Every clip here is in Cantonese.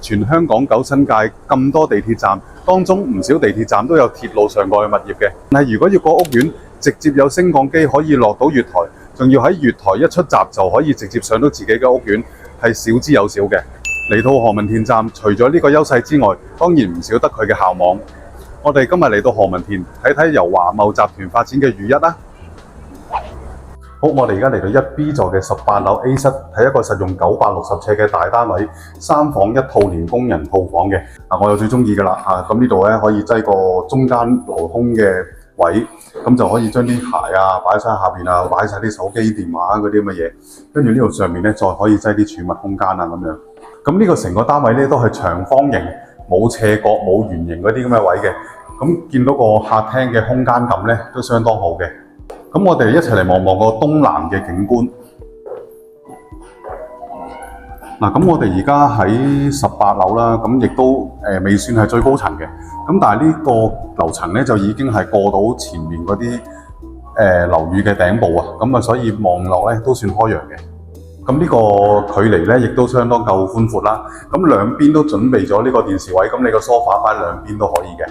全香港9新界咁多地鐵站，當中唔少地鐵站都有鐵路上蓋嘅物業嘅。但係如果要過屋苑，直接有升降機可以落到月台，仲要喺月台一出閘就可以直接上到自己嘅屋苑，係少之又少嘅。嚟到何文田站，除咗呢個優勢之外，當然唔少得佢嘅校網。我哋今日嚟到何文田，睇睇由華懋集團發展嘅如一啦。好，我哋而家嚟到1B 座嘅18樓 A 室，係一個實用960尺嘅大單位，3房1套連工人套房嘅。我又最中意㗎啦，咁呢度咧可以擠個中間勞空嘅位，咁就可以將啲鞋啊擺晒下邊啊，擺晒啲手機、電話嗰啲咁嘅嘢。跟住呢度上面咧再可以擠啲儲物空間啊咁樣。咁呢個成個單位咧都係長方形，冇斜角、冇圓形嗰啲咁嘅位嘅。咁見到個客廳嘅空間感咧都相當好嘅。咁我哋一齊嚟望望個東南嘅景觀。咁我哋而家喺18樓啦，咁亦都未算係最高層嘅。咁但係呢個樓層咧就已經係過到前面嗰啲樓宇嘅頂部啊，咁啊所以望落咧都算開揚嘅。咁呢個距離咧亦都相當夠寬闊啦。咁兩邊都準備咗呢個電視位，咁你個梳化擺兩邊都可以嘅。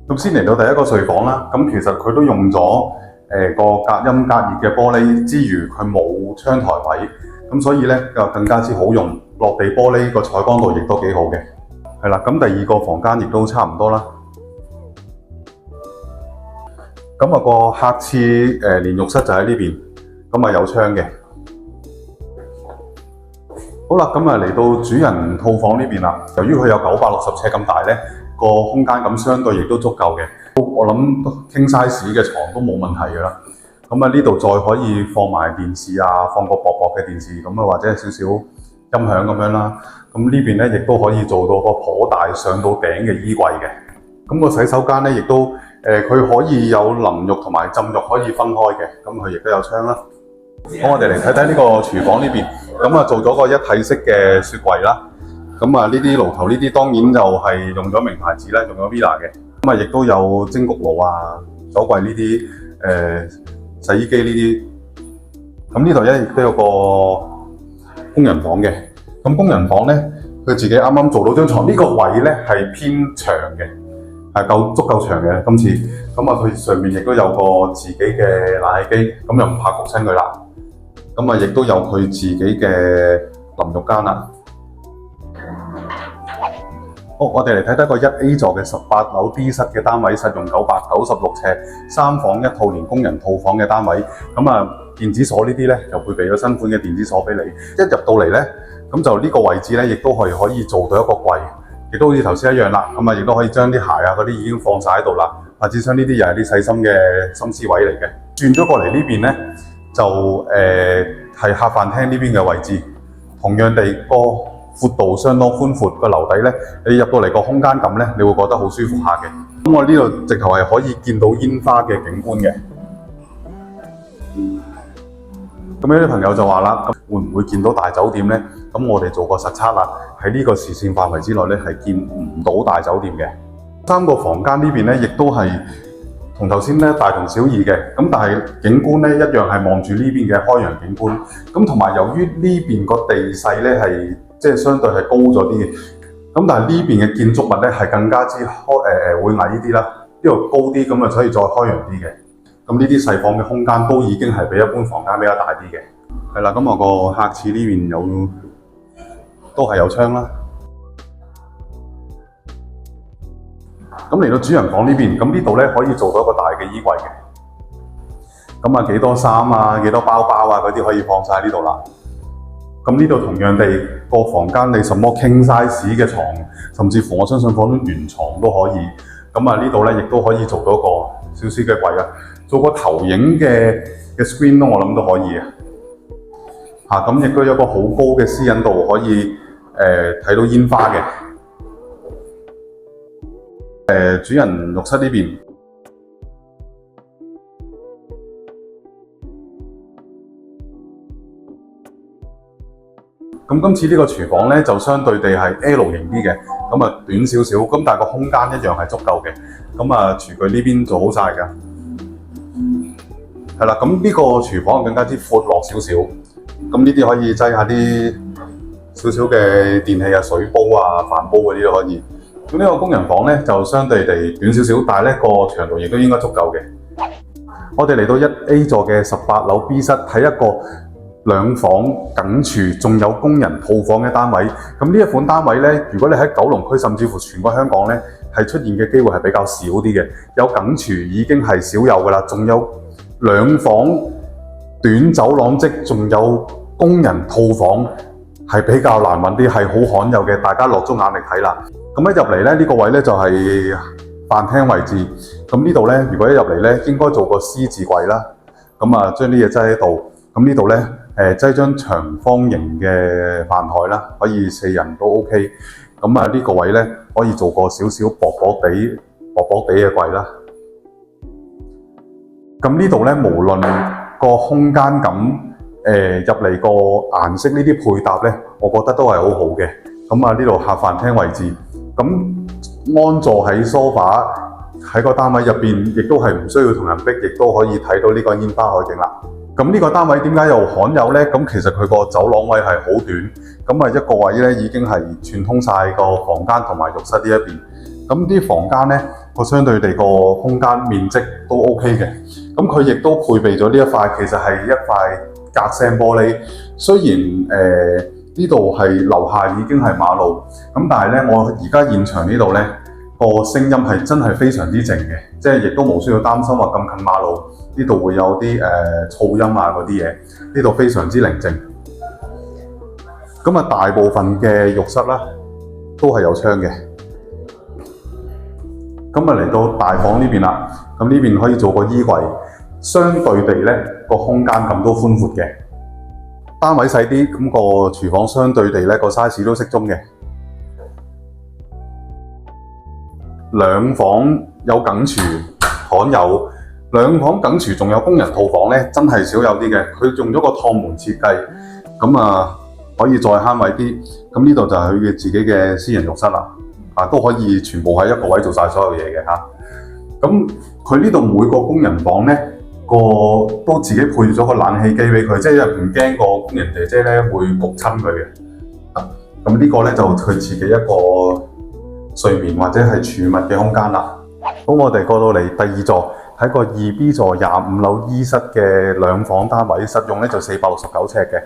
咁先嚟到第一個睡房啦，咁其實佢都用咗個隔音隔熱嘅玻璃之餘，佢冇窗台位，咁所以咧就更加之好用。落地玻璃個採光度亦都幾好嘅。係啦，咁第二個房間亦都差唔多啦。咁個客廁連浴室就喺呢邊，咁有窗嘅。好啦，咁嚟到主人套房呢邊啦。由於佢有960尺咁大咧，個空間感相對亦都足夠嘅。我諗king size嘅床都冇問題㗎啦。咁呢度再可以放埋電視啊，放個薄薄嘅電視咁或者少少音響咁樣啦。咁呢邊咧亦都可以做到個頗大上到頂嘅衣櫃嘅。咁個洗手間咧亦都佢可以有淋浴同埋浸浴可以分開嘅。咁佢亦都有窗啦。好，我哋嚟睇睇呢個廚房呢邊。咁做咗個一體式嘅雪櫃啦。咁呢啲爐頭呢啲當然就係用咗名牌子啦，用咗 Villa 嘅。咁亦都有蒸焗爐啊、酒櫃呢啲洗衣機呢啲。咁呢度咧亦都有個工人房嘅。咁工人房咧，佢自己啱啱做到張床，呢個位咧係偏長嘅，係足夠長嘅今次。咁佢上面亦都有個自己嘅冷氣機，咁又唔怕焗親佢啦。咁亦都有佢自己嘅淋浴間啦。好，我哋嚟睇睇個1A 座嘅18樓 D 室嘅單位，實用996尺，3房1套連工人套房嘅單位。電子鎖呢啲咧就配備咗新款嘅電子鎖俾你。一入到嚟咧，咁就呢個位置咧，亦都係可以做到一個櫃，亦都好似頭先一樣啦。亦都可以將啲鞋啊嗰啲已經放晒喺度啦。或者將呢啲又係啲細心嘅心思位嚟嘅。轉咗過嚟呢邊咧，就係客飯廳呢邊嘅位置，同樣地個闊度相當寬闊，個樓底咧，你入到嚟個空間感咧，你會覺得好舒服下嘅。咁我呢度直頭係可以見到煙花嘅景觀嘅。咁有啲朋友就話啦，會唔會見到大酒店呢？咁我哋做過實測啦，喺呢個視線範圍之內咧，係見唔到大酒店嘅。3個房間呢邊咧，亦都係同頭先咧大同小異嘅。咁但係景觀咧一樣係望住呢邊嘅開揚景觀。咁同埋由於呢邊個地勢咧係即係相對係高咗啲嘅。咁但係呢邊嘅建築物咧係更加之會矮啲啦，呢度高啲，咁所以再開揚啲嘅。咁呢啲細房嘅空間都已經係比一般房間比較大啲嘅。係啦，咁我個客廁呢邊都係有窗啦。咁嚟到主人房呢邊，咁呢度咧可以做到一個大嘅衣櫃嘅。咁幾多衫啊、幾多包包啊嗰啲可以放晒喺呢度啦。咁呢度同樣地，個房間你什麼king size嘅床，甚至乎我相信放張圓床都可以。咁呢度咧亦都可以做到一個少少嘅櫃啊，做個投影嘅 screen 咯，我諗都可以啊。咁亦都有個好高嘅私隱度，可以睇到煙花嘅。主人浴室呢邊，咁今次呢個廚房咧就相對地係 L 型啲嘅，短少少，咁但係個空間一樣係足夠嘅。廚具呢邊做好晒㗎。係啦，咁呢個廚房更加之闊落少少，咁呢啲可以擠下啲少少嘅電器啊、水煲啊、飯煲嗰啲都可以。咁呢個工人房咧就相對地短少少，但係咧個長度亦都應該足夠嘅。我哋嚟到1A 座嘅18樓 B 室睇一個2房緊廚，仲有工人套房嘅單位。咁呢一款單位咧，如果你喺九龍區甚至乎全個香港咧，係出現嘅機會係比較少啲嘅。有緊廚已經係少有㗎啦，仲有2房短走廊式，仲有工人套房係比較難揾啲，係好罕有嘅。大家落足眼力睇啦。咁一入嚟咧，呢個位咧就係飯廳位置。咁呢度咧，如果一入嚟咧，應該做個獅字櫃啦。咁啊，將啲嘢擠喺度。咁呢度咧，擠張長方形嘅飯台啦，可以4人都 OK。咁啊，呢個位咧可以做個少少薄薄地嘅櫃啦。咁呢度咧，無論個空間感，入嚟個顏色呢啲配搭咧，我覺得都係好好嘅。咁啊，呢度客飯廳位置，咁安坐喺梳化喺個單位入邊，亦都係唔需要同人逼，亦都可以睇到呢個煙花海景啦。咁呢個單位點解又罕有呢？咁其實佢個走廊位係好短，咁啊一個位咧已經係串通晒個房間同埋浴室呢一邊。咁啲房間咧個相對地個空間面積都 OK 嘅。咁佢亦都配備咗呢一塊，其實係一塊隔聲玻璃。雖然呢度係樓下已經係馬路，咁但係咧我而家現場呢度咧個聲音係真係非常之靜嘅，即係亦都無需要擔心話咁近馬路，呢度會有啲噪音啊嗰啲嘢，呢度非常之寧靜。咁啊，大部分嘅浴室啦都係有窗嘅。咁啊嚟到大房呢邊啦，咁呢邊可以做個衣櫃，相對地咧個空間感都寬闊嘅。單位細啲，咁個廚房相對地咧個 size 都適中嘅。2房有緊廚，罕有。2房緊廚仲有工人套房咧，真係少有啲嘅。佢用咗個趟門設計，咁啊可以再慳位啲。咁呢度就係佢嘅自己嘅私人浴室啦，都可以全部喺一個位做晒所有嘢嘅嚇。咁佢呢度每個工人房咧，都自己配咗個冷氣機俾佢，即係唔驚個工人姐姐咧會焗親佢嘅。咁呢個咧就佢自己一個睡眠或者係儲物嘅空間啦。咁我哋過到嚟第2座，喺個2B 座25樓 E 室嘅2房單位，實用咧就469尺嘅。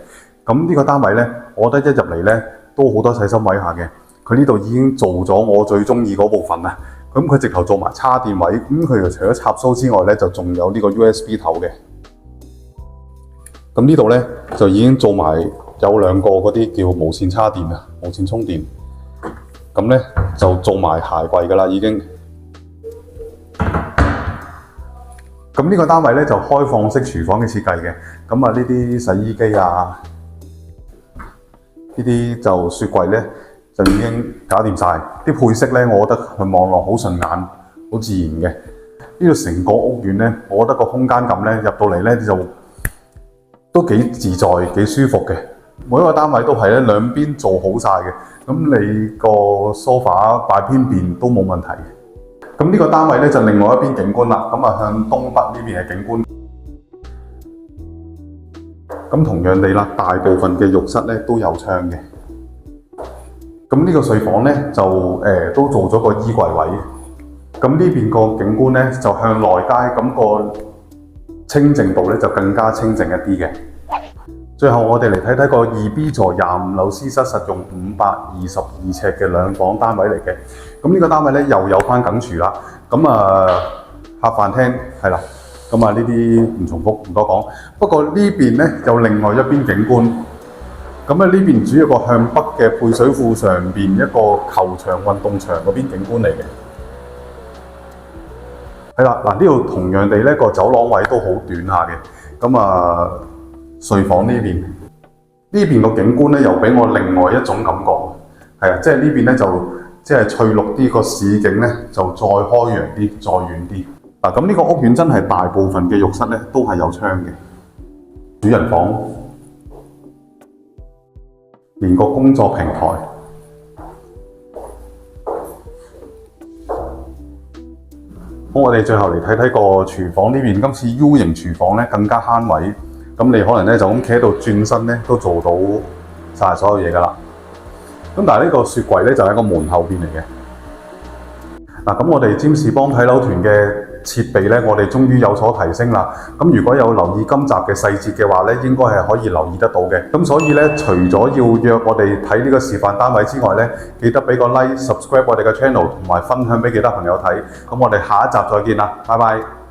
咁呢個單位咧，我覺得一入嚟咧都好多細心位下嘅。佢呢度已經做咗我最中意嗰部分啦。咁佢直頭做埋叉電位，咁佢除咗插蘇之外咧，就仲有呢個 USB 頭嘅。咁呢度咧就已經做埋有2個嗰啲叫無線叉電啊，無線充電。咁咧就做埋鞋櫃噶啦，已經。咁呢個單位咧就開放式廚房嘅設計嘅。咁啊呢啲洗衣機啊，呢啲就雪櫃咧，就已經搞掂晒。啲配色咧，我覺得佢望落好順眼，好自然嘅。呢度成個屋苑咧，我覺得個空間感咧入到嚟咧就都幾自在、幾舒服嘅。每一個單位都係咧兩邊做好晒嘅，咁你個梳化擺邊邊都冇問題嘅。咁呢個單位咧就另外一邊景觀啦，咁啊向東北呢邊係景觀。咁同樣地啦，大部分嘅浴室咧都有窗嘅。咁呢個睡房咧就都做咗個衣櫃位。咁呢邊個景觀咧就向內街，咁個清靜度咧就更加清靜一啲嘅。最後我哋嚟睇睇個2B 座25樓 C 室，實用522尺嘅2房單位嚟嘅。咁呢個單位咧又有翻緊廚啦。咁啊客飯廳係啦。咁啊呢啲唔重複，唔多講。不過呢邊咧有另外一邊景觀。咁啊呢邊主要個向北嘅配水庫上邊一個球場運動場嗰邊景觀嚟嘅。係啦，嗱呢度同樣地咧個走廊位都好短下嘅。咁啊睡房呢邊個景觀咧又俾我另外一種感覺。係啊，即係呢邊咧就即係翠綠啲，個市景咧就再開揚啲，再遠啲。嗱咁呢個屋苑真係大部分嘅浴室咧都係有窗嘅。主人房。連個工作平台，好，我哋最後嚟睇睇個廚房呢邊。今次 U 型廚房咧更加慳位，咁你可能咧就咁企喺度轉身咧都做到晒所有嘢噶啦。咁但係呢個雪櫃咧就喺個門後邊嚟嘅。嗱，咁我哋占士邦睇樓團嘅設備咧，我哋終於有所提升啦。咁如果有留意今集嘅細節嘅話咧，應該係可以留意得到嘅。咁所以咧，除咗要約我哋睇呢個示範單位之外咧，記得俾個 like、subscribe 我哋嘅 channel 同埋分享俾其他朋友睇。咁我哋下一集再見啦，拜拜。